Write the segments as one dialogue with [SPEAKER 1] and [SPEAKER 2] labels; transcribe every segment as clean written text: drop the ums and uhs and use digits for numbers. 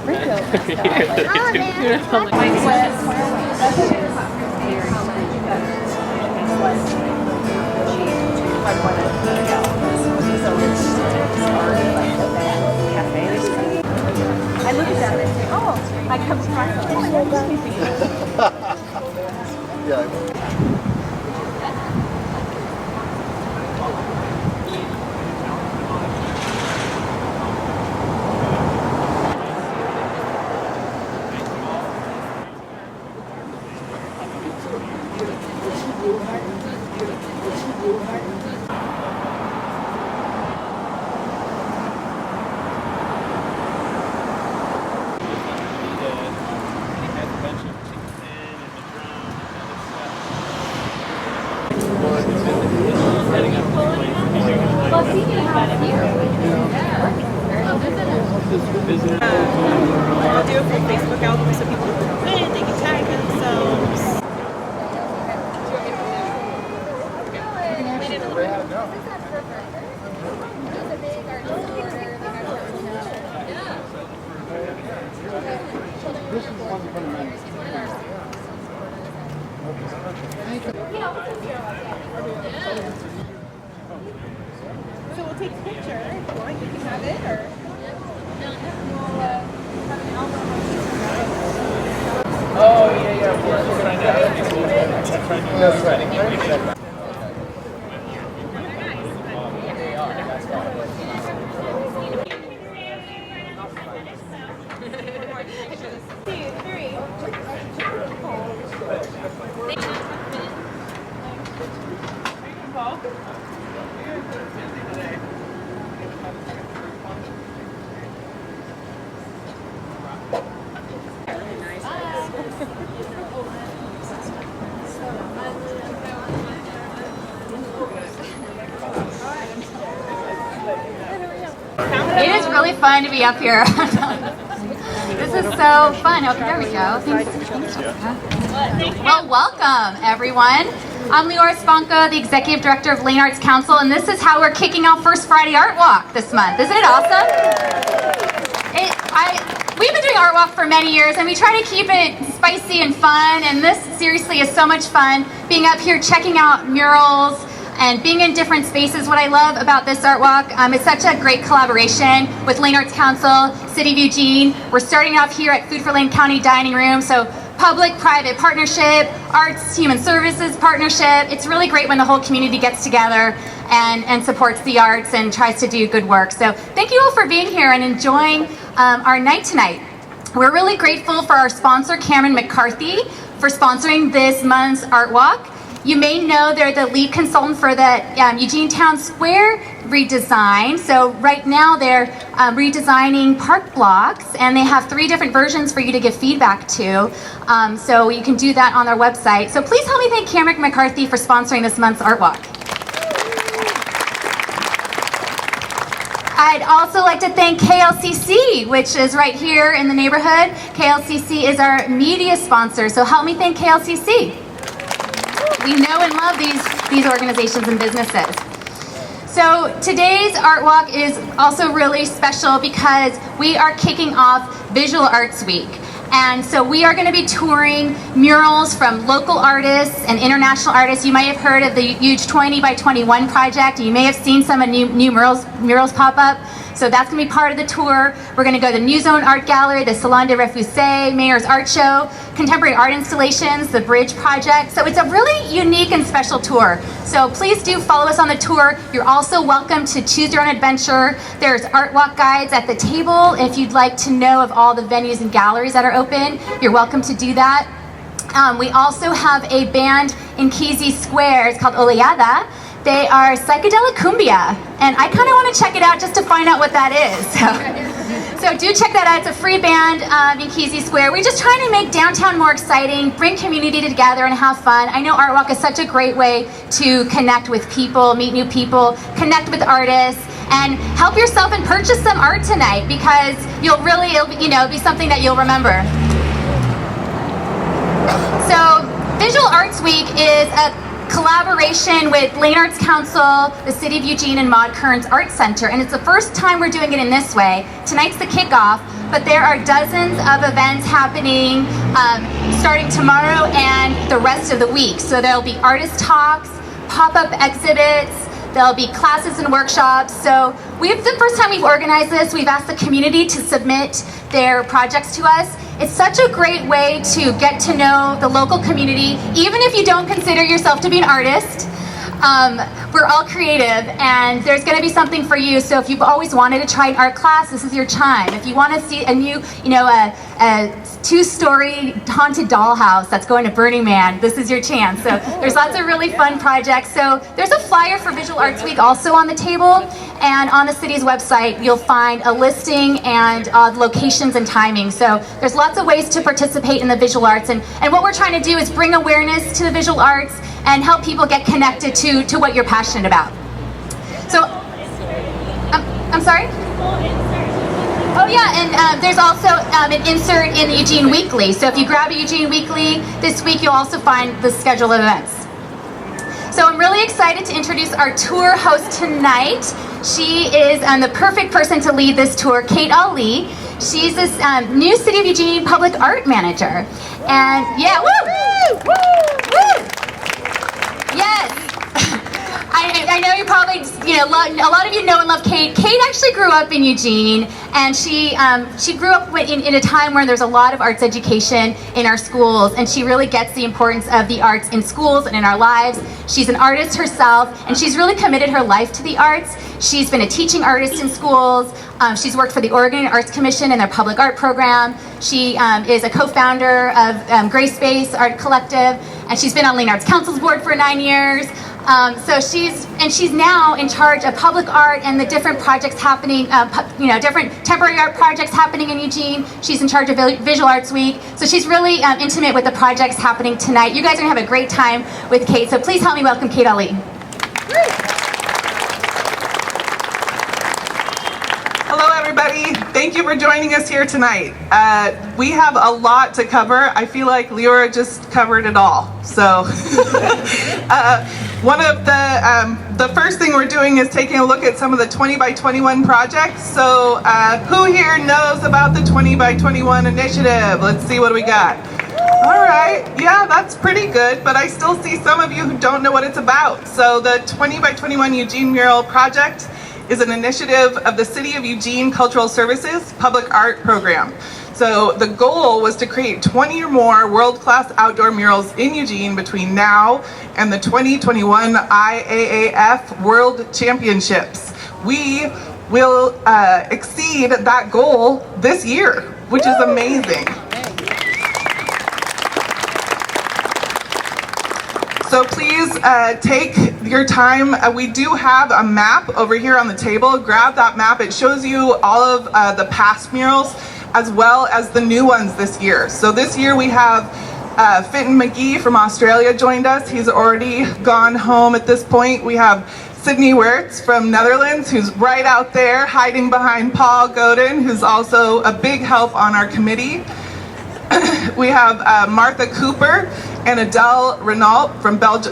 [SPEAKER 1] I look at that and I say, oh, I come across it. Oh,
[SPEAKER 2] Yeah.
[SPEAKER 1] I'll do a full Facebook album so people can win, they can tag themselves. So we'll take a picture if you want, you can have it, or we'll have an album on Instagram.
[SPEAKER 3] Oh, yeah, we're trying to That's right.
[SPEAKER 4] It is really fun to be up here. This is so fun. Oh, there we go. Thanks, Jessica. Well, welcome, everyone. I'm Leora Spanka, the Executive Director of Lane Arts Council, and this is how we're kicking off First Friday Art Walk this month. Isn't it awesome? We've been doing Art Walk for many years, and we try to keep it spicy and fun, and this seriously is so much fun, being up here checking out murals, and being in different spaces. What I love about this Art Walk, it's such a great collaboration with Lane Arts Council, City of Eugene. We're starting off here at Food for Lane County Dining Room, so public-private partnership, arts, human services partnership. It's really great when the whole community gets together and supports the arts and tries to do good work. So thank you all for being here and enjoying our night tonight. We're really grateful for our sponsor, Cameron McCarthy, for sponsoring this month's Art Walk. You may know they're the lead consultant for the Eugene Town Square redesign. So right now they're redesigning park blocks, and they have 3 different versions for you to give feedback to. So you can do that on their website. So please help me thank Cameron McCarthy for sponsoring this month's Art Walk. I'd also like to thank KLCC, which is right here in the neighborhood. KLCC is our media sponsor, so help me thank KLCC. We know and love these organizations and businesses. So today's Art Walk is also really special because we are kicking off Visual Arts Week. And so we are going to be touring murals from local artists and international artists. You might have heard of the huge 20 by 21 project. You may have seen some of new murals pop up. So that's going to be part of the tour. We're going to go to the New Zone Art Gallery, the Salon de Refusé, Mayor's Art Show, contemporary art installations, the Bridge Project. So it's a really unique and special tour. So please do follow us on the tour. You're also welcome to choose your own adventure. There's Art Walk guides at the table. If you'd like to know of all the venues and galleries that are open, you're welcome to do that. We also have a band in Kesey Square. It's called Oleada. They are psychedelic cumbia, and I kind of want to check it out just to find out what that is. So do check that out. It's a free band in Kesey Square. We're just trying to make downtown more exciting, bring community together and have fun. I know Art Walk is such a great way to connect with people, meet new people, connect with artists, and help yourself and purchase some art tonight because it'll be something that you'll remember. So Visual Arts Week is a collaboration with Lane Arts Council, the City of Eugene, and Maude Kearns Arts Center. And it's the first time we're doing it in this way. Tonight's the kickoff, but there are dozens of events happening starting tomorrow and the rest of the week. So there'll be artist talks, pop-up exhibits, there'll be classes and workshops. So the first time we've organized this, we've asked the community to submit their projects to us. It's such a great way to get to know the local community, even if you don't consider yourself to be an artist. We're all creative, and there's going to be something for you. So if you've always wanted to try an art class, this is your time. If you want to see a new, a two-story haunted dollhouse that's going to Burning Man, this is your chance. So there's lots of really fun projects. So there's a flyer for Visual Arts Week also on the table, and on the city's website you'll find a listing and locations and timing. So there's lots of ways to participate in the visual arts, and what we're trying to do is bring awareness to the visual arts and help people get connected to what you're passionate about. So, I'm sorry? Oh yeah, and there's also an insert in the Eugene Weekly. So if you grab a Eugene Weekly this week, you'll also find the schedule of events. So I'm really excited to introduce our tour host tonight. She is the perfect person to lead this tour, Kate Ali. She's this new City of Eugene Public Art Manager. And yeah, woo! Woo! Woo! Yes. I know you probably, a lot of you know and love Kate. Kate actually grew up in Eugene, and she grew up in a time where there's a lot of arts education in our schools, and she really gets the importance of the arts in schools and in our lives. She's an artist herself, and she's really committed her life to the arts. She's been a teaching artist in schools. She's worked for the Oregon Arts Commission and their public art program. She is a co-founder of Gray Space Art Collective, and she's been on Lane Arts Council's board for 9 years. So she's now in charge of public art and the different projects happening, different temporary art projects happening in Eugene. She's in charge of Visual Arts Week. So she's really intimate with the projects happening tonight. You guys are gonna have a great time with Kate. So please help me welcome Kate Ali.
[SPEAKER 2] Hello everybody, thank you for joining us here tonight. We have a lot to cover. I feel like Leora just covered it all. So one of the first thing we're doing is taking a look at some of the 20 by 21 projects. So who here knows about the 20 by 21 initiative? Let's see what we got. All right, yeah, that's pretty good, but I still see some of you who don't know what it's about. So the 20 by 21 Eugene Mural Project is an initiative of the City of Eugene Cultural Services Public Art Program. So the goal was to create 20 or more world-class outdoor murals in Eugene between now and the 2021 IAAF World Championships. We will exceed that goal this year, which is amazing. So please take your time. We do have a map over here on the table. Grab that map. It shows you all of the past murals as well as the new ones this year. So this year we have Fintan McGee from Australia joined us. He's already gone home at this point. We have Sydney Wertz from Netherlands, who's right out there hiding behind Paul Godin, who's also a big help on our committee. We have Martha Cooper and Adele Renault from Belgium.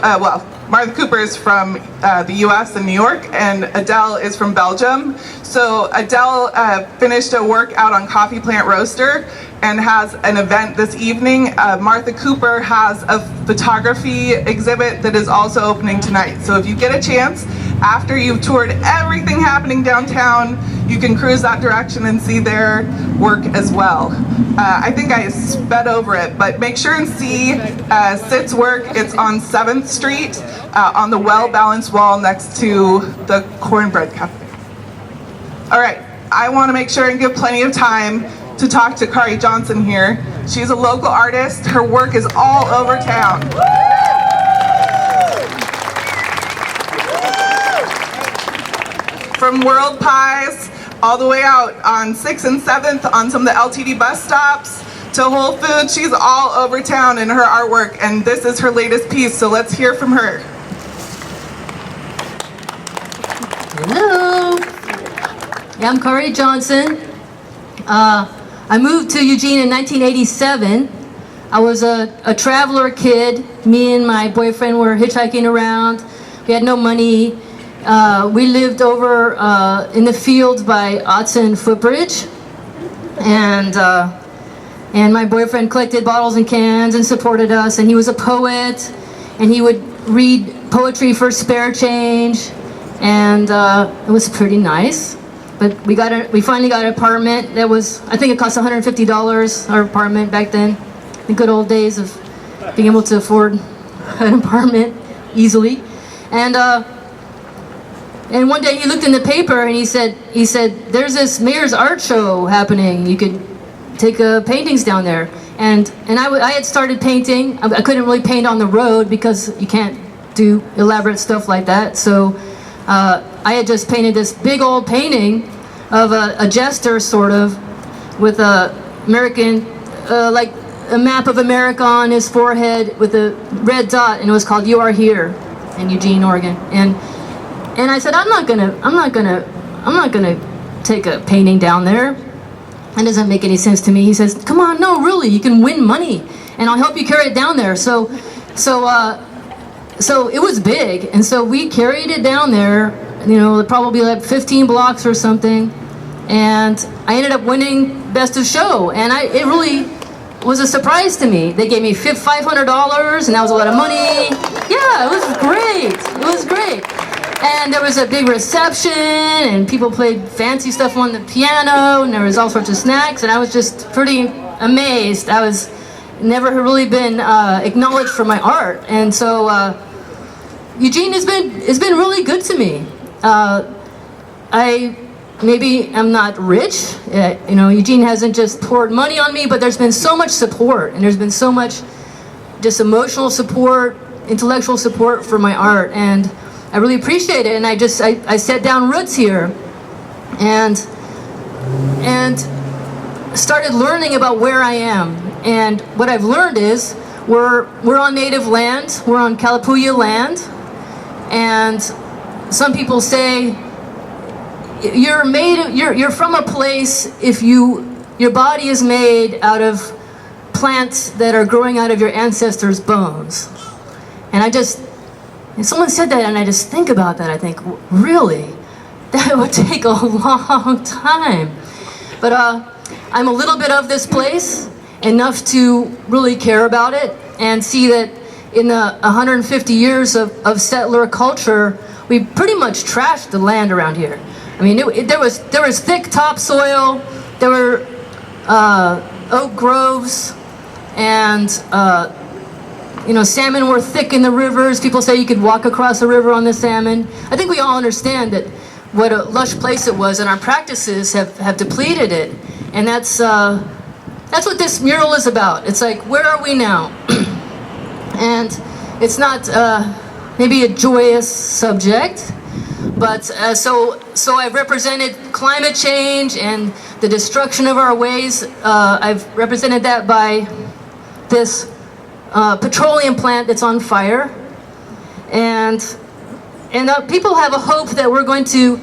[SPEAKER 2] Martha Cooper is from the US and New York, and Adele is from Belgium. So Adele finished a work out on Coffee Plant Roaster and has an event this evening. Martha Cooper has a photography exhibit that is also opening tonight. So if you get a chance, after you've toured everything happening downtown, you can cruise that direction and see their work as well. I think I sped over it, but make sure and see Sit's work. It's on 7th Street on the well-balanced wall next to the Cornbread Cafe. All right, I want to make sure and give plenty of time to talk to Kari Johnson here. She's a local artist. Her work is all over town. From World Pies all the way out on 6th and 7th on some of the LTD bus stops to Whole Foods. She's all over town in her artwork, and this is her latest piece, so let's hear from her.
[SPEAKER 5] Hello, I'm Kari Johnson. I moved to Eugene in 1987. I was a traveler kid. Me and my boyfriend were hitchhiking around. We had no money. We lived over in the fields by Otson Footbridge. And my boyfriend collected bottles and cans and supported us. And he was a poet. And he would read poetry for spare change. And it was pretty nice. But we finally got an apartment that was, I think it cost $150, our apartment back then. The good old days of being able to afford an apartment easily. And one day he looked in the paper and he said, there's this mayor's art show happening. You could take paintings down there. And I had started painting. I couldn't really paint on the road because you can't do elaborate stuff like that. So I had just painted this big old painting of a jester, sort of, with a American, like a map of America on his forehead with a red dot, and it was called "You Are Here" in Eugene, Oregon. And I said, I'm not gonna take a painting down there. That doesn't make any sense to me. He says, come on, no, really, you can win money, and I'll help you carry it down there. So it was big, and so we carried it down there, you know, probably like 15 blocks or something, and I ended up winning Best of Show, and it really was a surprise to me. They gave me $500, and that was a lot of money. Yeah, it was great. It was great. And there was a big reception, and people played fancy stuff on the piano, and there was all sorts of snacks, and I was just pretty amazed. I was never really been acknowledged for my art, and so Eugene has been really good to me. I'm not rich, you know. Eugene hasn't just poured money on me, but there's been so much support, and there's been so much just emotional support, intellectual support for my art, and I really appreciate it. And I set down roots here, and started learning about where I am. And what I've learned is we're on native land, we're on Kalapuya land, and some people say you're from a place if your body is made out of plants that are growing out of your ancestors' bones. And someone said that, and I just think about that. I think, really? That would take a long time. But I'm a little bit of this place, enough to really care about it and see that in the 150 years of settler culture, we pretty much trashed the land around here. I mean, there was thick topsoil, there were oak groves, and you know, salmon were thick in the rivers. People say you could walk across a river on the salmon. I think we all understand that what a lush place it was, and our practices have depleted it. And that's what this mural is about. It's like, where are we now? And it's not maybe a joyous subject, but so I've represented climate change and the destruction of our ways. I've represented that by this petroleum plant that's on fire, and people have a hope that we're going to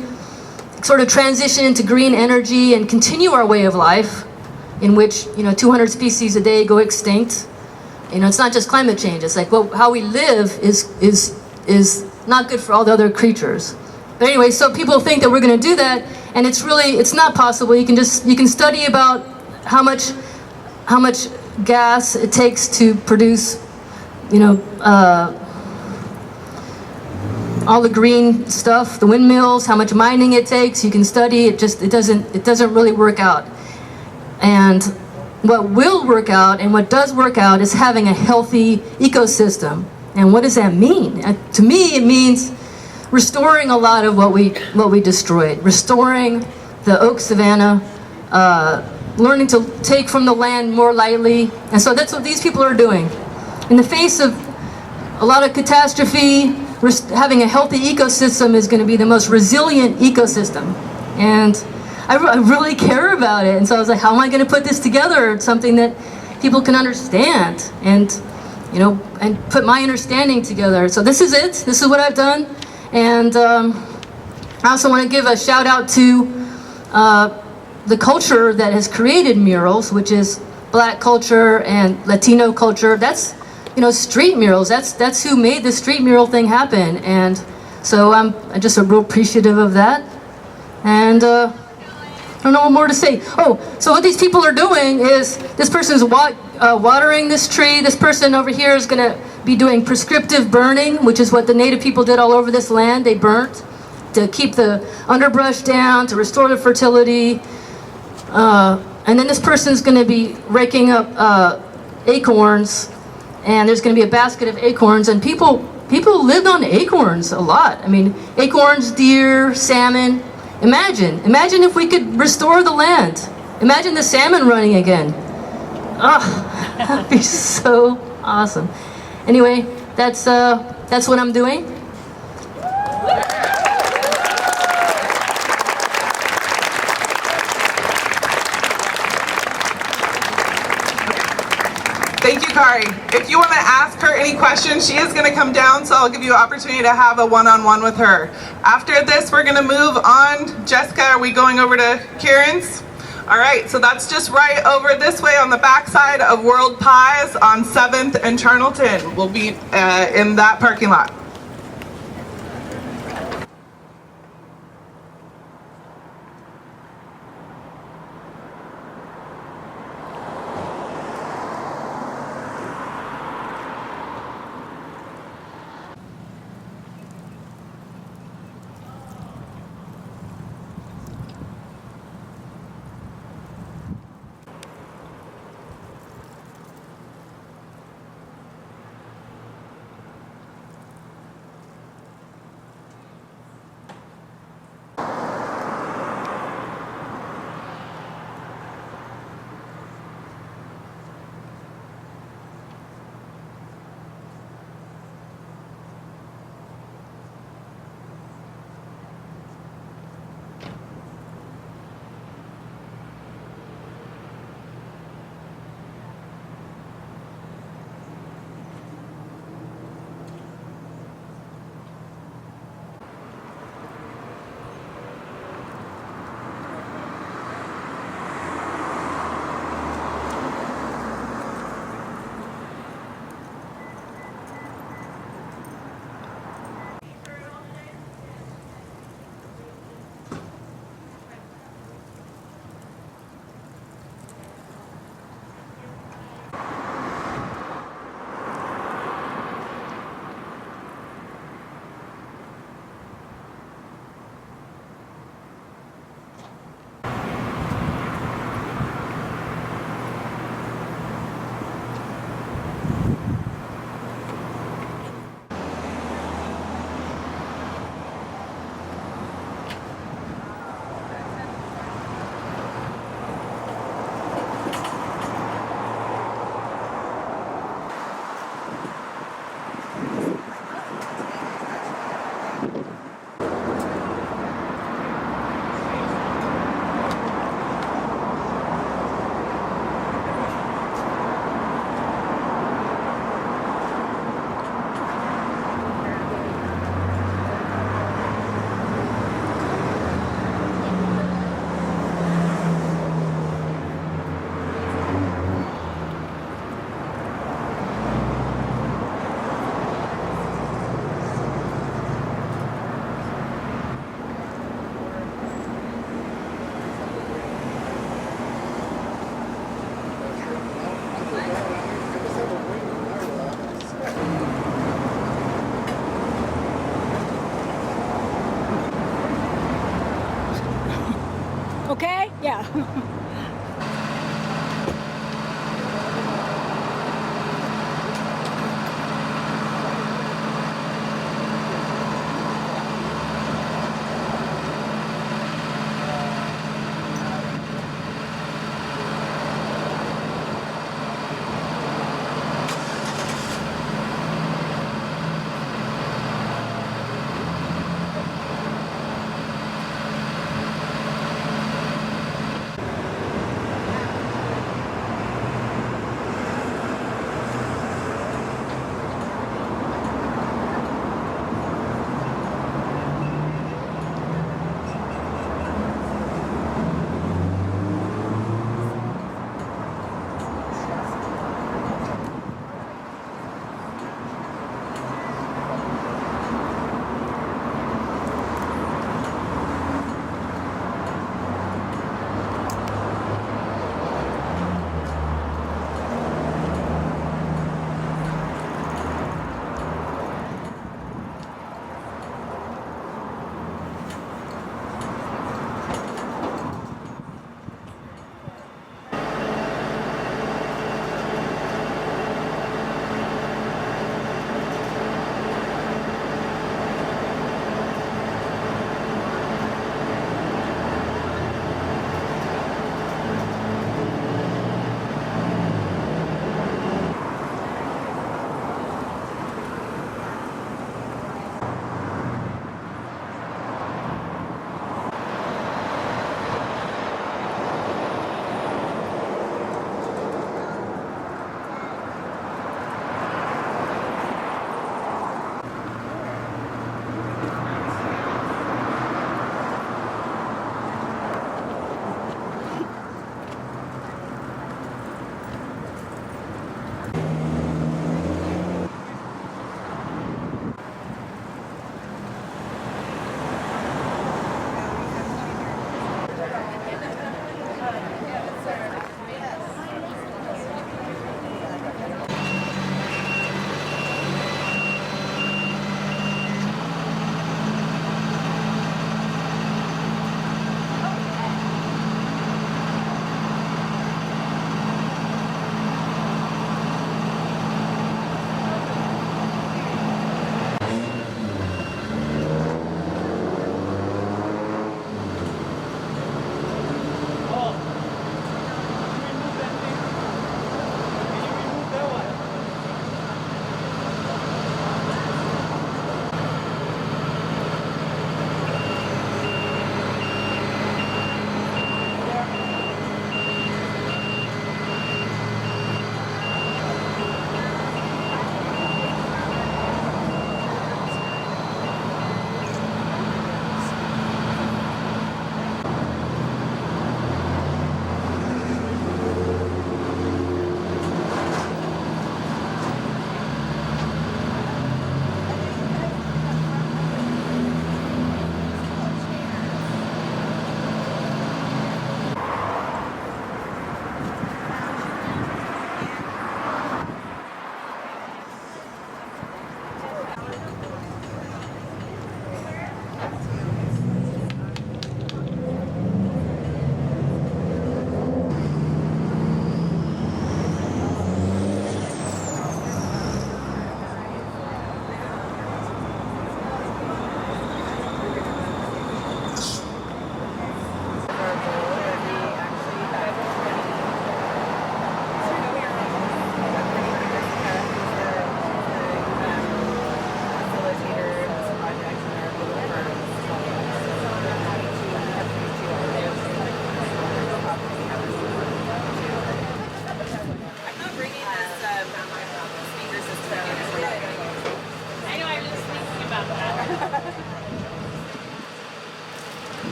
[SPEAKER 5] sort of transition into green energy and continue our way of life, in which, you know, 200 species a day go extinct. You know, it's not just climate change. It's like, well, how we live is not good for all the other creatures. But anyway, so people think that we're going to do that, and it's not possible. You can study about how much gas it takes to produce, you know, all the green stuff, the windmills, how much mining it takes. You can study it. It doesn't really work out. And what will work out and what does work out is having a healthy ecosystem. And what does that mean? To me, it means restoring a lot of what we destroyed, restoring the oak savanna, learning to take from the land more lightly. And so that's what these people are doing. In the face of a lot of catastrophe, having a healthy ecosystem is going to be the most resilient ecosystem. And I really care about it. And so I was like, how am I going to put this together? It's something that people can understand, and, you know, and put my understanding together. So this is it. This is what I've done. And I also want to give a shout out to the culture that has created murals, which is Black culture and Latino culture. That's, you know, street murals. That's who made the street mural thing happen. And so I'm just real appreciative of that. And I don't know what more to say. Oh, so what these people are doing is this person's watering this tree. This person over here is going to be doing prescriptive burning, which is what the Native people did all over this land. They burnt to keep the underbrush down, to restore the fertility. And then this person's going to be raking up acorns, and there's going to be a basket of acorns. And people lived on acorns a lot. I mean, acorns, deer, salmon. Imagine if we could restore the land. Imagine the salmon running again. Oh, that'd be so awesome. Anyway, that's what I'm doing.
[SPEAKER 2] Thank you, Kari. If you want to ask her any questions, she is going to come down, so I'll give you an opportunity to have a one-on-one with her. After this, we're going to move on. Jessica, are we going over to Kieran's? All right, so that's just right over this way on the backside of World Pies on 7th and Charnelton. We'll be in that parking lot.
[SPEAKER 1] Okay? Yeah.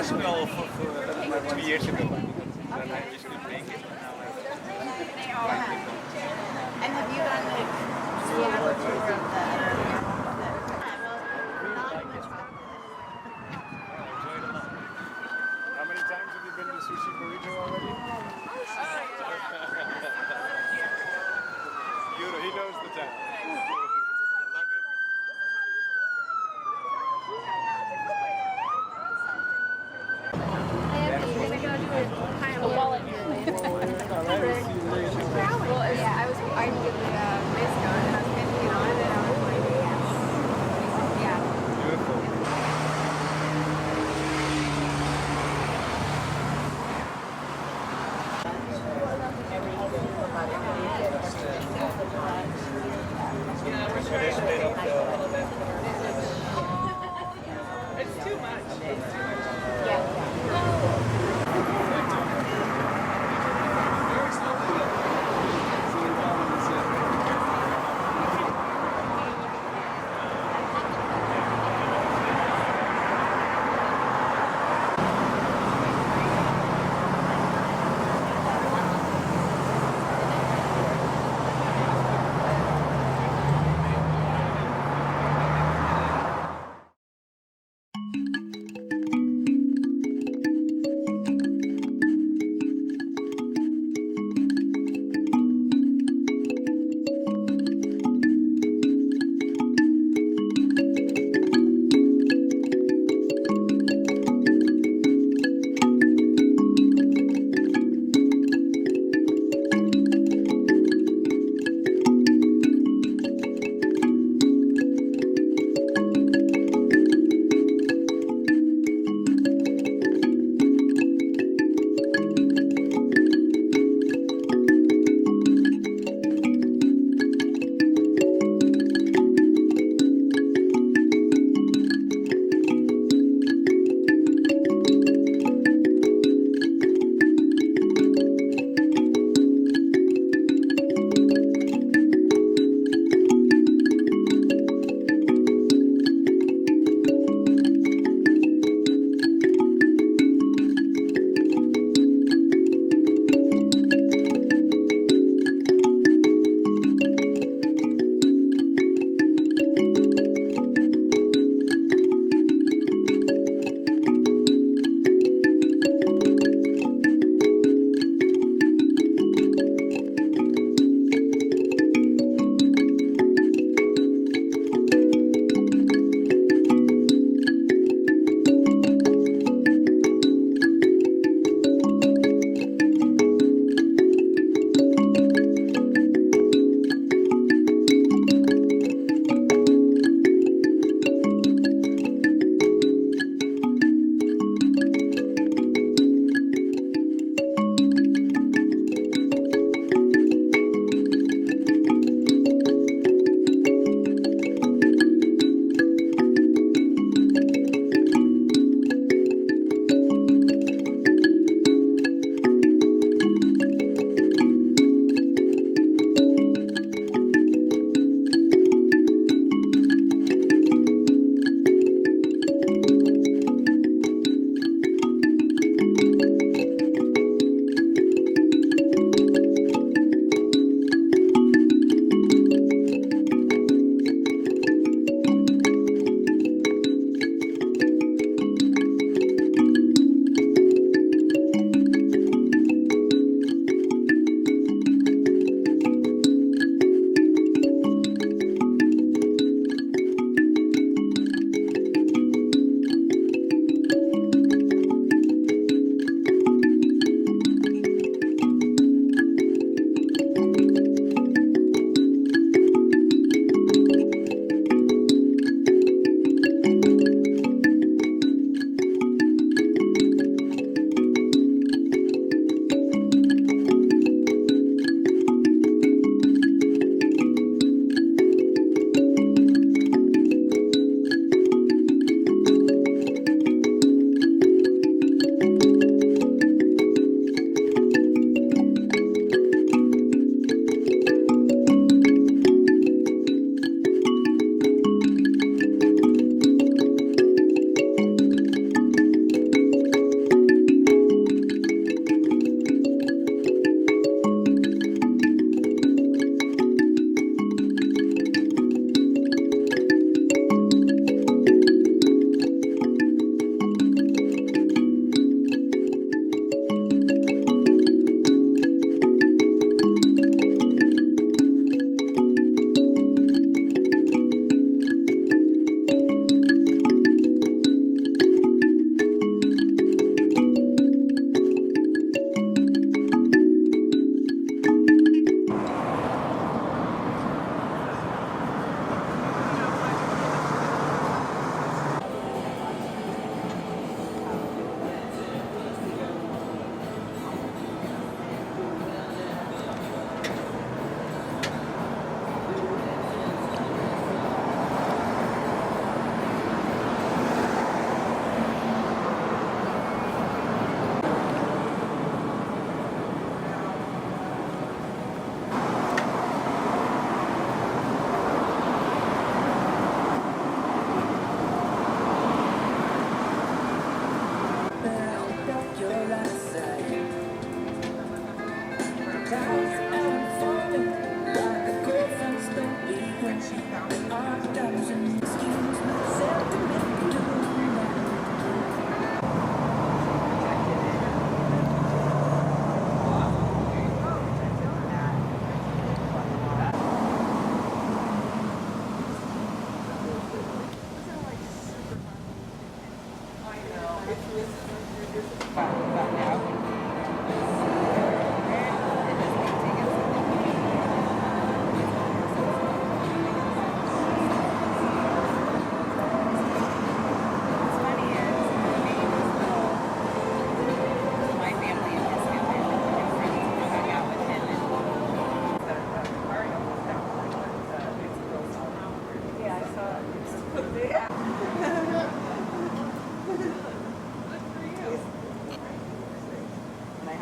[SPEAKER 3] was wel voor 2 years ago. Then I just couldn't make it. But now
[SPEAKER 1] They all have. And have you done like Seattle tour of the?
[SPEAKER 3] enjoyed a lot. How many times have you been to Sushi Burrito already? He knows the town. I love it.
[SPEAKER 6] Well, yeah, I did the disco and I was pinching on it and I was like, yes. Yeah.
[SPEAKER 3] Beautiful.
[SPEAKER 2] It's too much.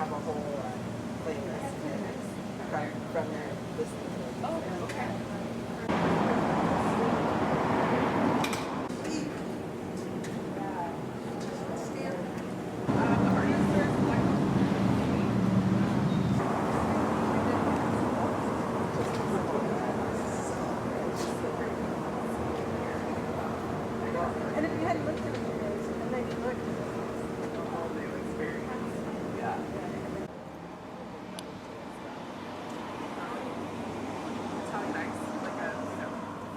[SPEAKER 2] have a whole playlist from their listening. Oh, okay.
[SPEAKER 1] And if you hadn't looked at the videos, and then you looked at
[SPEAKER 2] The whole new experience. Yeah. Italian eggs, like a,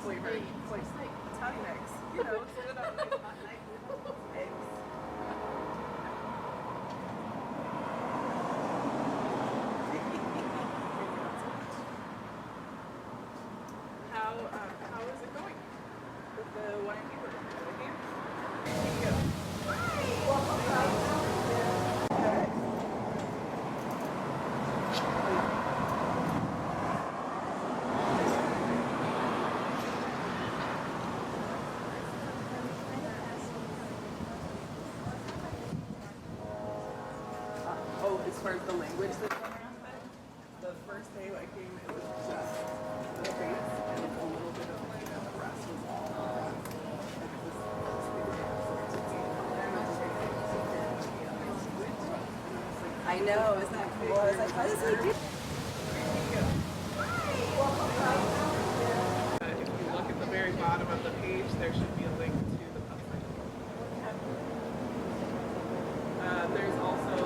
[SPEAKER 2] flavored, like Italian eggs, so that I'm like hot night eggs. How is it going with the wine and beaver? Thank you. Oh, as far as the language that's around it, the first day I came, it was just the base and a little bit of like, and the rest was all.
[SPEAKER 6] I know, isn't that cool? I was like, how does he do?
[SPEAKER 2] If you look at the very bottom of the page, there should be a link to the website. There's also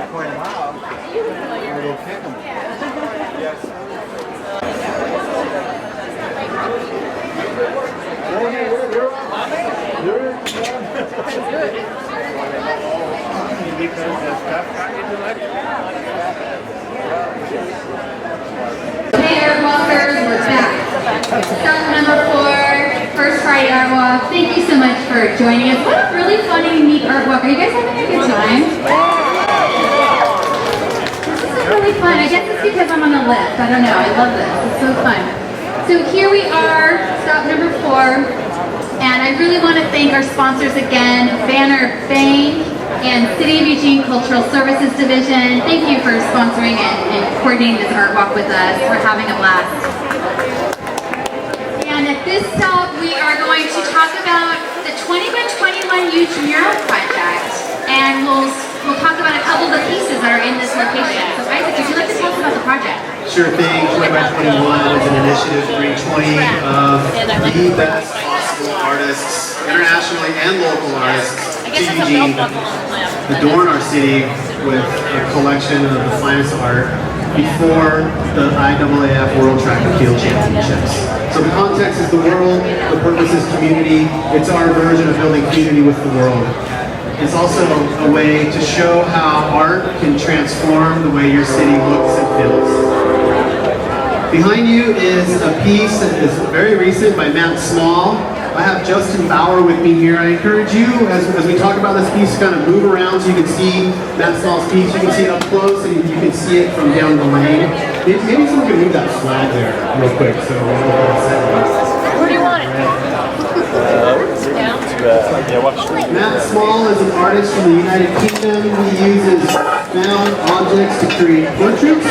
[SPEAKER 3] point them out. Or go kick them. Yes.
[SPEAKER 4] Hey, Art Walkers, we're back. Stop number 4, First Friday Art Walk. Thank you so much for joining us. What a really fun and unique art walk. Are you guys having a good time? This is really fun. I guess it's because I'm on the lift. I don't know. I love this. It's so fun. So here we are, stop number 4. And I really want to thank our sponsors again, Banner Bank and City of Eugene Cultural Services Division. Thank you for sponsoring and coordinating this art walk with us. We're having a blast. And at this stop, we are going to talk about the 20 by 21 huge mural project. And we'll talk about a couple of the pieces that are in this location. So Isaac, would you like to tell us about the project?
[SPEAKER 7] Sure thing. 20 by 21 is an initiative to bring 20 of the best possible artists, internationally and local artists, to Eugene, adorn our city with a collection of the finest art before the IAAF World Track and Field Championships. So the context is the world, the purpose is community. It's our version of building community with the world. It's also a way to show how art can transform the way your city looks and feels. Behind you is a piece that is very recent by Matt Small. I have Justin Bauer with me here. I encourage you, as we talk about this piece, kind of move around so you can see Matt Small's piece. You can see it up close and you can see it from down the lane. Maybe someone can move that flag there real quick. So
[SPEAKER 6] Where do you want it?
[SPEAKER 7] Matt Small is an artist from the United Kingdom. He uses found objects to create portraits.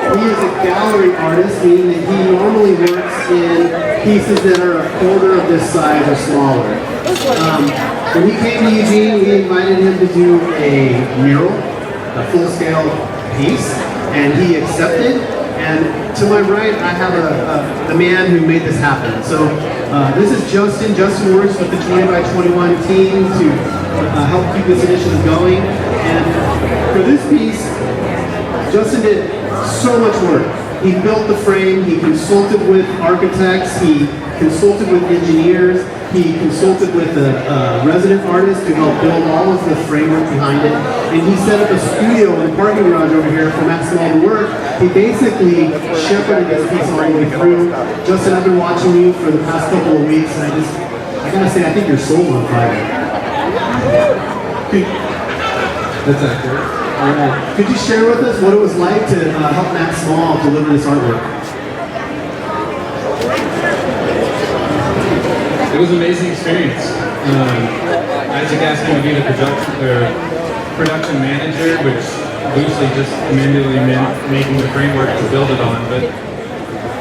[SPEAKER 7] He is a gallery artist, meaning that he normally works in pieces that are a quarter of this size or smaller. When he came to Eugene, we invited him to do a mural, a full-scale piece, and he accepted. And to my right, I have the man who made this happen. So this is Justin. Justin works with the 20 by 21 team to help keep this initiative going. And for this piece, Justin did so much work. He built the frame, he consulted with architects, he consulted with engineers, he consulted with a resident artist to help build all of the framework behind it, and he set up a studio in the parking garage over here for Matt Small to work. He basically shepherded this piece all the way through. Justin, I've been watching you for the past couple of weeks, and I gotta say, I think your soul's on fire. That's accurate. All right. Could you share with us what it was like to help Matt Small deliver this artwork?
[SPEAKER 8] It was an amazing experience. Isaac asked me to be the production manager, which loosely just manually meant making the framework to build it on. But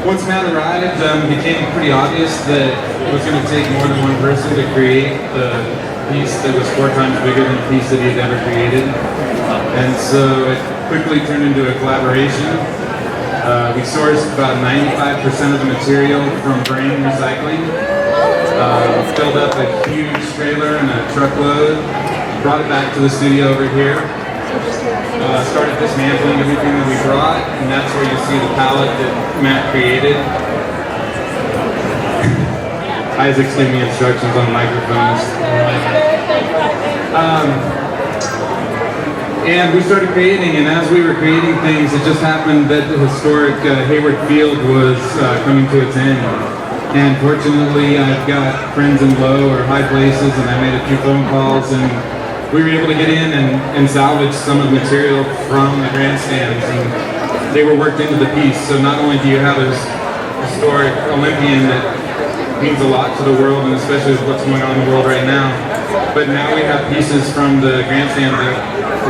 [SPEAKER 8] once Matt arrived, it became pretty obvious that it was going to take more than one person to create the piece that was 4 times bigger than the piece that he had ever created. And so it quickly turned into a collaboration. We sourced about 95% of the material from grain recycling. Filled up a huge trailer and a truckload, brought it back to the studio over here. Started dismantling everything that we brought, and that's where you see the palette that Matt created. Isaac's giving me instructions on microphones. And we started creating, and as we were creating things, it just happened that the historic Hayward Field was coming to its end. And fortunately, I've got friends in low or high places, and I made a few phone calls, and we were able to get in and salvage some of the material from the grandstands, and they were worked into the piece. So not only do you have a historic Olympian that means a lot to the world, and especially with what's going on in the world right now, but now we have pieces from the grandstand that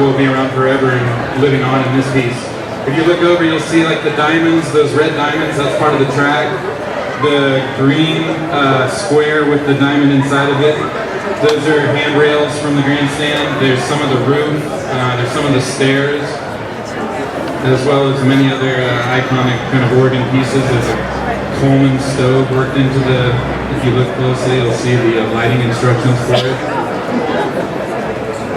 [SPEAKER 8] will be around forever and living on in this piece. If you look over, you'll see like the diamonds, those red diamonds, that's part of the track. The green square with the diamond inside of it, those are handrails from the grandstand. There's some of the roof, there's some of the stairs, as well as many other iconic kind of organ pieces. There's a Coleman stove worked into the, if you look closely, you'll see the lighting instructions for it.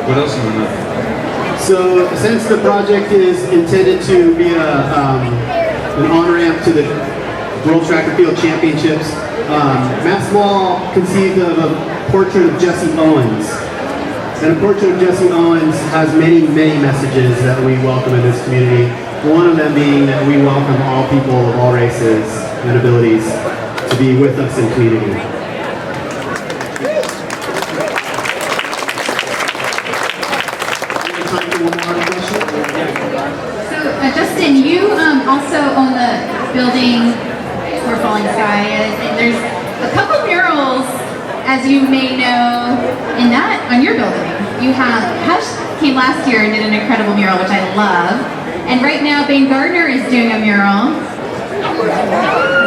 [SPEAKER 8] What else do you want to know?
[SPEAKER 7] So since the project is intended to be an on-ramp to the World Track and Field Championships, Matt Small conceived of a portrait of Jesse Owens. And a portrait of Jesse Owens has many, many messages that we welcome in this community. One of them being that we welcome all people of all races and abilities to be with us in community. Time for one more question?
[SPEAKER 4] So, Justin, you also own the building where Falling Sky is, and there's a couple murals, as you may know, on your building. You have Hush came last year and did an incredible mural, which I love, and right now Bane Gardner is doing a mural.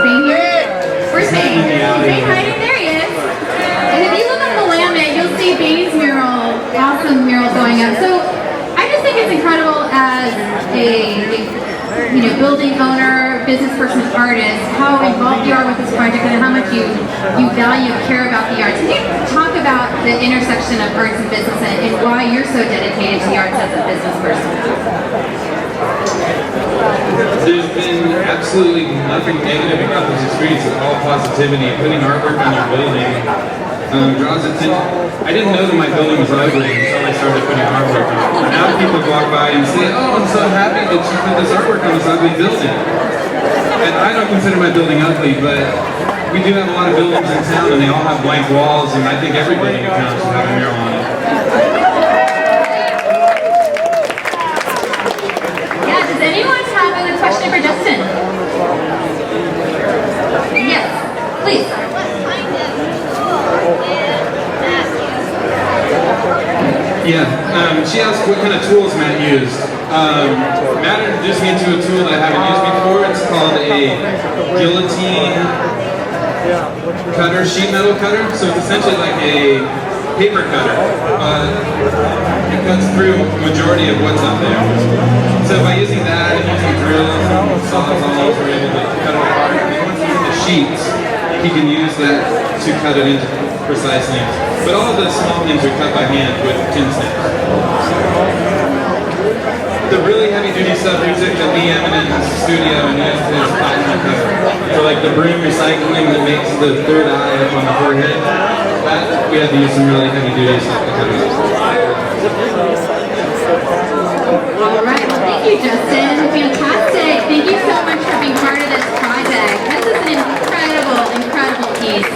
[SPEAKER 4] Bane here? Where's Bane? Bane hiding? There he is. And if you look on the Willamette, you'll see Bane's mural, awesome mural going up. So I just think it's incredible as a building owner, business person, artist, how involved you are with this project and how much you value and care about the arts. Can you talk about the intersection of arts and business and why you're so dedicated to the arts as a business person?
[SPEAKER 8] There's been absolutely nothing negative about this experience. It's all positivity. Putting artwork on your building draws attention. I didn't know that my building was ugly until I started putting artwork on it. Now people walk by and say, "Oh, I'm so happy that you put this artwork on this ugly building." And I don't consider my building ugly, but we do have a lot of buildings in town and they all have blank walls, and I think every building in town should have a mural on it.
[SPEAKER 4] Yeah, does anyone have a question for Justin? Yes, please.
[SPEAKER 8] Yeah, she asked what kind of tools Matt used. Matt introduced me to a tool that I haven't used before. It's called a guillotine cutter, sheet metal cutter. So it's essentially like a paper cutter. It cuts through the majority of what's up there. So by using that and using drills and saws on those, we're able to cut it apart. If he wants to use the sheets, he can use that to cut it into precise things. But all of the small things are cut by hand with tin snips. The really heavy duty stuff we took to Lee Eminent's studio and used his platinum cover. So like the broom recycling that makes the third eye up on the forehead, that we had to use some really heavy duty stuff to cut it up.
[SPEAKER 4] All right, well thank you, Justin. Fantastic. Thank you so much for being part of this project. This is an incredible piece.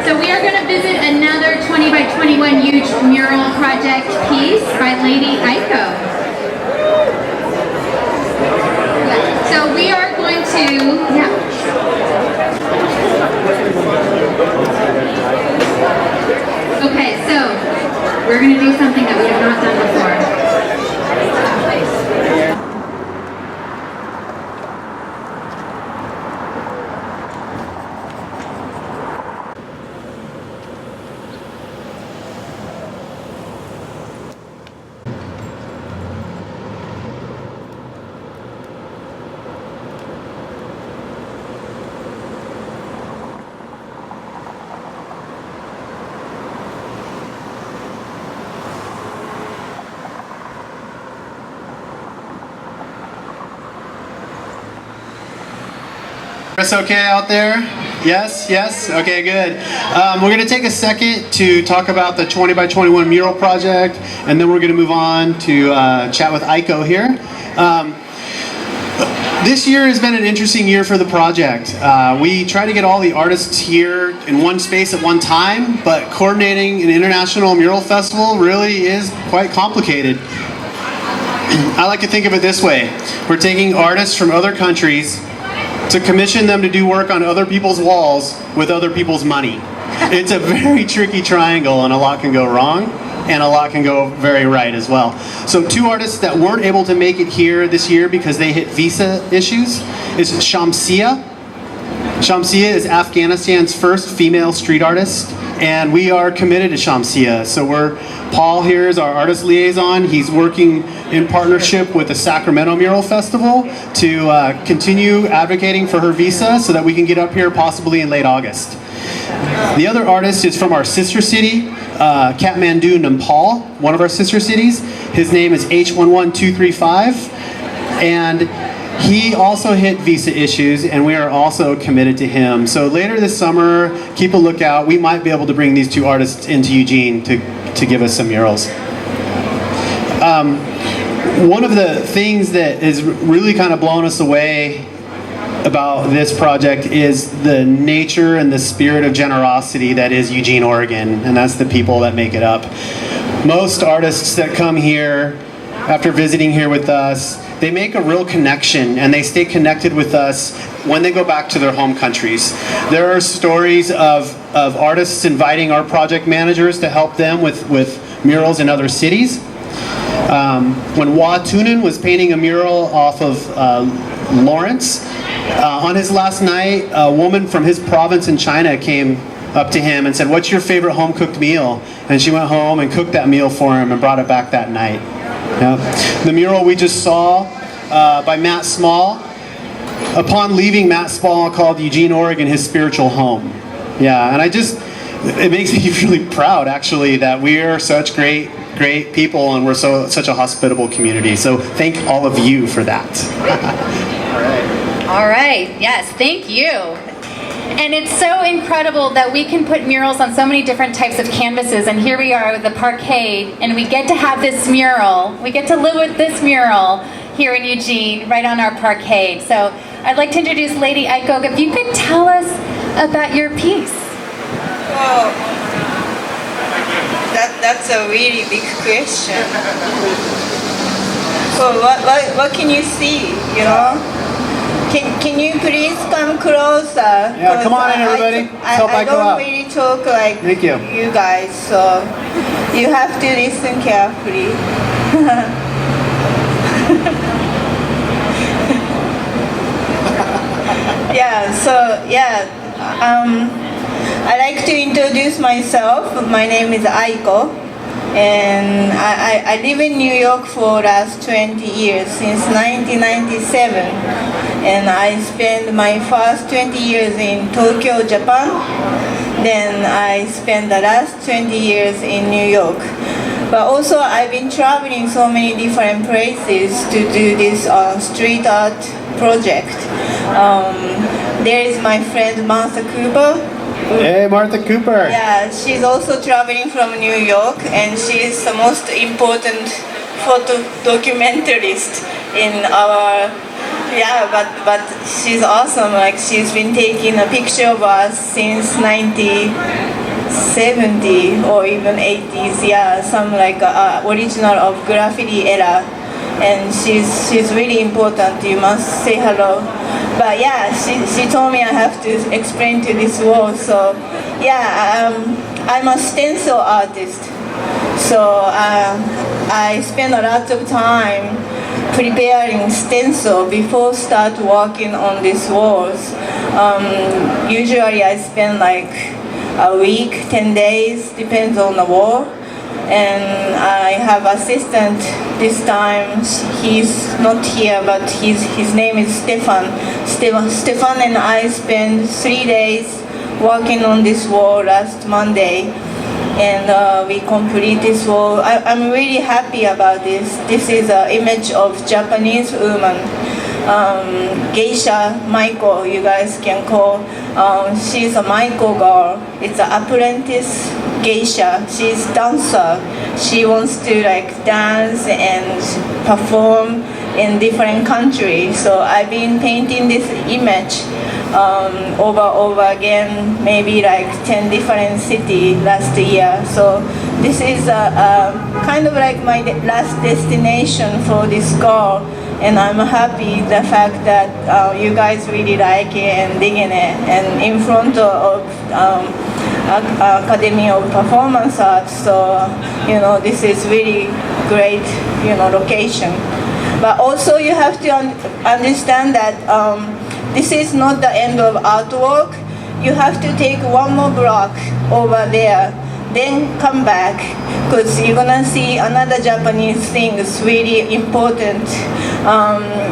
[SPEAKER 4] So we are going to visit another 20 by 21 huge mural project piece by Lady Aiko. So we are going to, Okay, so we're going to do something that we have not done before.
[SPEAKER 7] Chris, okay out there? Yes, yes? Okay, good. We're going to take a second to talk about the 20 by 21 mural project, and then we're going to move on to chat with Aiko here. This year has been an interesting year for the project. We try to get all the artists here in one space at one time, but coordinating an international mural festival really is quite complicated. I like to think of it this way. We're taking artists from other countries to commission them to do work on other people's walls with other people's money. It's a very tricky triangle, and a lot can go wrong, and a lot can go very right as well. So two artists that weren't able to make it here this year because they hit visa issues is Shamsia. Shamsia is Afghanistan's first female street artist, and we are committed to Shamsia. So Paul here is our artist liaison. He's working in partnership with the Sacramento Mural Festival to continue advocating for her visa so that we can get up here possibly in late August. The other artist is from our sister city, Kathmandu, Nepal, one of our sister cities. His name is H11235, and he also hit visa issues, and we are also committed to him. So later this summer, keep a lookout. We might be able to bring these two artists into Eugene to give us some murals. One of the things that has really kind of blown us away about this project is the nature and the spirit of generosity that is Eugene, Oregon, and that's the people that make it up. Most artists that come here after visiting here with us, they make a real connection and they stay connected with us when they go back to their home countries. There are stories of artists inviting our project managers to help them with murals in other cities. When Hua Tunan was painting a mural off of Lawrence, on his last night, a woman from his province in China came up to him and said, "What's your favorite home-cooked meal?" And she went home and cooked that meal for him and brought it back that night. Yeah. The mural we just saw by Matt Small, upon leaving Matt Small, called Eugene, Oregon his spiritual home. Yeah, and it makes me really proud actually that we are such great people and we're such a hospitable community. So thank all of you for that.
[SPEAKER 4] All right, yes, thank you. And it's so incredible that we can put murals on so many different types of canvases, and here we are with the Parkade, and we get to have this mural, we get to live with this mural here in Eugene, right on our Parkade. So I'd like to introduce Lady Aiko. If you could tell us about your piece.
[SPEAKER 1] Oh, that's a really big question. So what can you see, you know? Can you please come closer?
[SPEAKER 7] Yeah, come on in, everybody.
[SPEAKER 1] I don't really talk like
[SPEAKER 7] Thank you.
[SPEAKER 1] You guys, so you have to listen carefully. I like to introduce myself. My name is Aiko, and I live in New York for the last 20 years, since 1997. And I spent my first 20 years in Tokyo, Japan. Then I spent the last 20 years in New York. But also I've been traveling so many different places to do this street art project. There is my friend Martha Cooper.
[SPEAKER 7] Hey, Martha Cooper.
[SPEAKER 1] Yeah, she's also traveling from New York, and she is the most important photo documentarist in our. Yeah, but she's awesome. Like, she's been taking a picture of us since 1970 or even 80s. Yeah, some like original of graffiti era, and she's really important. You must say hello. But yeah, she told me I have to explain to this world. So yeah, I'm a stencil artist. So I spend a lot of time preparing stencil before start working on these walls. Usually I spend like a week, 10 days, depends on the wall. And I have assistant this time. He's not here, but his name is Stefan. Stefan and I spent 3 days working on this wall last Monday. And we complete this wall. I'm really happy about this. This is an image of Japanese woman, geisha Maiko, you guys can call. She's a Maiko girl. It's an apprentice geisha. She's dancer. She wants to like dance and perform in different countries. So I've been painting this image over again, maybe like 10 different cities last year. So this is kind of like my last destination for this girl, and I'm happy the fact that you guys really like it and digging it, and in front of Academy of Performance Arts. So you know, this is really great, you know, location. But also you have to understand that this is not the end of artwork. You have to take one more block over there, then come back, because you're gonna see another Japanese thing that's really important.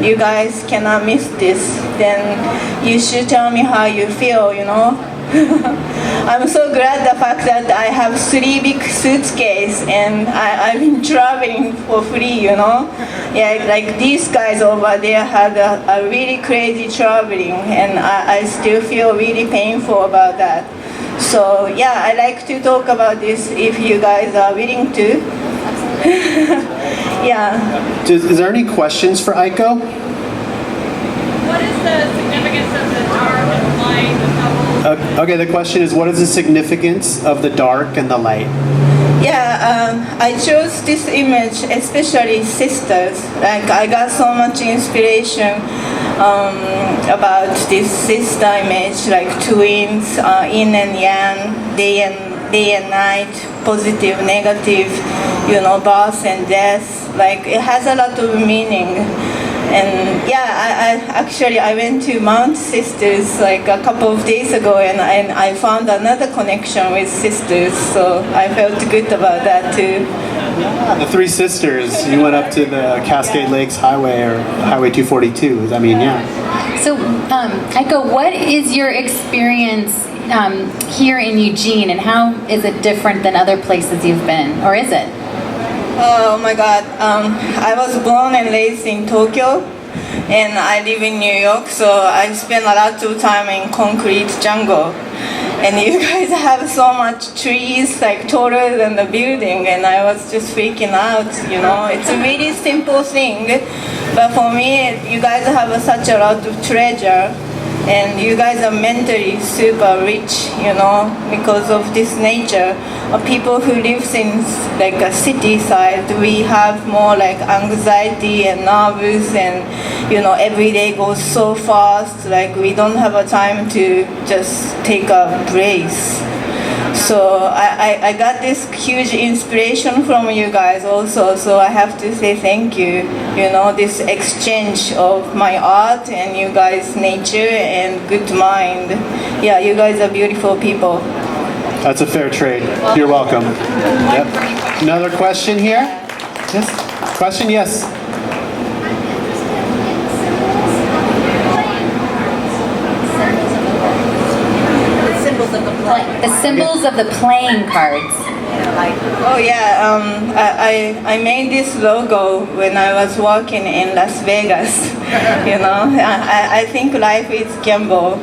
[SPEAKER 1] You guys cannot miss this. Then you should tell me how you feel, you know. I'm so glad the fact that I have 3 big suitcases and I've been traveling for free, you know. Yeah, like these guys over there had a really crazy traveling, and I still feel really painful about that. So yeah, I like to talk about this if you guys are willing to. Yeah.
[SPEAKER 7] Is there any questions for Aiko?
[SPEAKER 3] What is the significance of the dark and light?
[SPEAKER 7] Okay, the question is, what is the significance of the dark and the light?
[SPEAKER 1] Yeah, I chose this image, especially sisters. Like I got so much inspiration about this sister image, like twins, yin and yang, day and night, positive, negative, you know, birth and death. Like it has a lot of meaning. And yeah, I went to Mount Sisters like a couple of days ago, and I found another connection with sisters, so I felt good about that too.
[SPEAKER 7] The 3 sisters, you went up to the Cascade Lakes Highway, or Highway 242, I mean, yeah.
[SPEAKER 4] So, Aiko, what is your experience here in Eugene, and how is it different than other places you've been, or is it?
[SPEAKER 1] Oh my God, I was born and raised in Tokyo, and I live in New York, so I spend a lot of time in concrete jungle. And you guys have so much trees, like taller than the building, and I was just freaking out, you know. It's a really simple thing, but for me, you guys have such a lot of treasure, and you guys are mentally super rich, you know, because of this nature. People who live in like a city side, we have more like anxiety and nervous, and you know, every day goes so fast, like we don't have a time to just take a break. So I got this huge inspiration from you guys also, so I have to say thank you. You know, this exchange of my art and you guys' nature and good mind. Yeah, you guys are beautiful people.
[SPEAKER 7] That's a fair trade. You're welcome. Yep. Another question here? Yes? Question? Yes.
[SPEAKER 4] The symbols of the playing cards.
[SPEAKER 1] Oh yeah, I made this logo when I was working in Las Vegas. You know, I think life is gamble.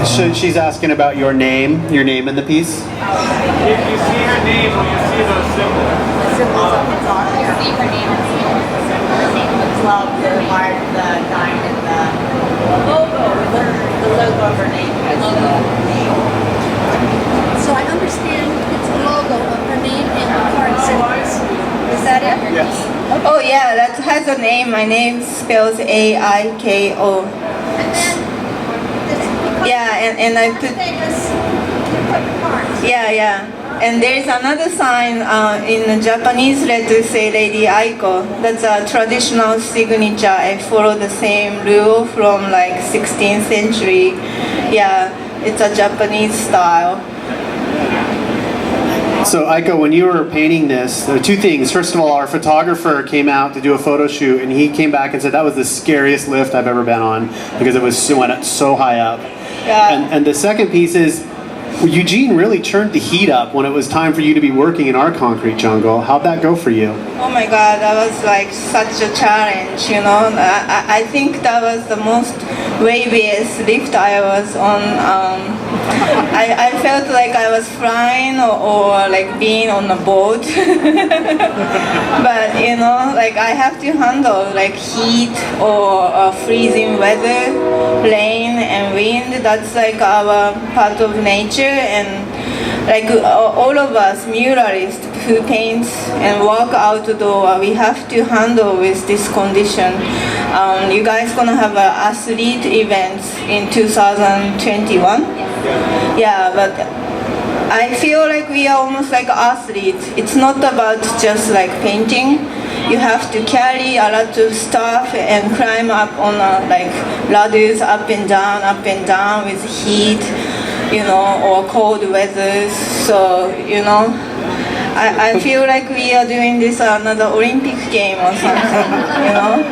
[SPEAKER 7] So she's asking about your name in the piece.
[SPEAKER 3] If you see her name, will you see those symbols?
[SPEAKER 9] Symbols of the dark.
[SPEAKER 4] See her name.
[SPEAKER 9] The club, the heart, the diamond, the logo. The logo of her name has the name.
[SPEAKER 10] So I understand it's the logo of her name and the card symbols. Is that it?
[SPEAKER 7] Yes.
[SPEAKER 1] Oh yeah, that has a name. My name spells AIKO.
[SPEAKER 10] And then
[SPEAKER 1] Yeah, and I put.
[SPEAKER 10] famous, you put the cards.
[SPEAKER 1] Yeah. And there's another sign in the Japanese letter say Lady Aiko. That's a traditional signature. I follow the same rule from like 16th century. Yeah, it's a Japanese style.
[SPEAKER 7] So Aiko, when you were painting this, there are 2 things. First of all, our photographer came out to do a photo shoot, and he came back and said that was the scariest lift I've ever been on because it went up so high up.
[SPEAKER 1] Yeah.
[SPEAKER 7] And the second piece is, Eugene really turned the heat up when it was time for you to be working in our concrete jungle. How'd that go for you?
[SPEAKER 1] Oh my God, that was like such a challenge, you know. I think that was the most waviest lift I was on. I felt like I was flying or like being on a boat. But you know, like I have to handle like heat or freezing weather, rain and wind. That's like our part of nature, and like all of us muralists who paints and work outdoor, we have to handle with this condition. You guys gonna have an athlete event in 2021? Yeah, but I feel like we are almost like athletes. It's not about just like painting. You have to carry a lot of stuff and climb up on like ladders up and down with heat, you know, or cold weather. So, you know, I feel like we are doing this another Olympic game or something, you know,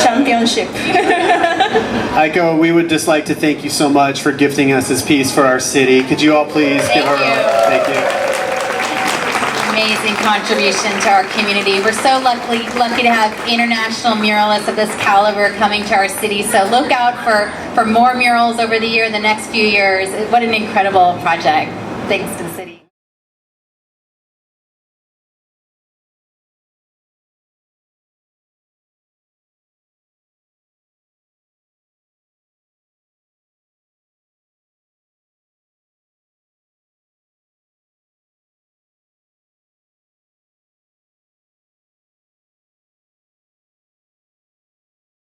[SPEAKER 1] championship.
[SPEAKER 7] Aiko, we would just like to thank you so much for gifting us this piece for our city. Could you all please give her a thank you?
[SPEAKER 4] Amazing contribution to our community. We're so lucky to have international muralists of this caliber coming to our city. So look out for more murals over the next few years. What an incredible project. Thanks to the city.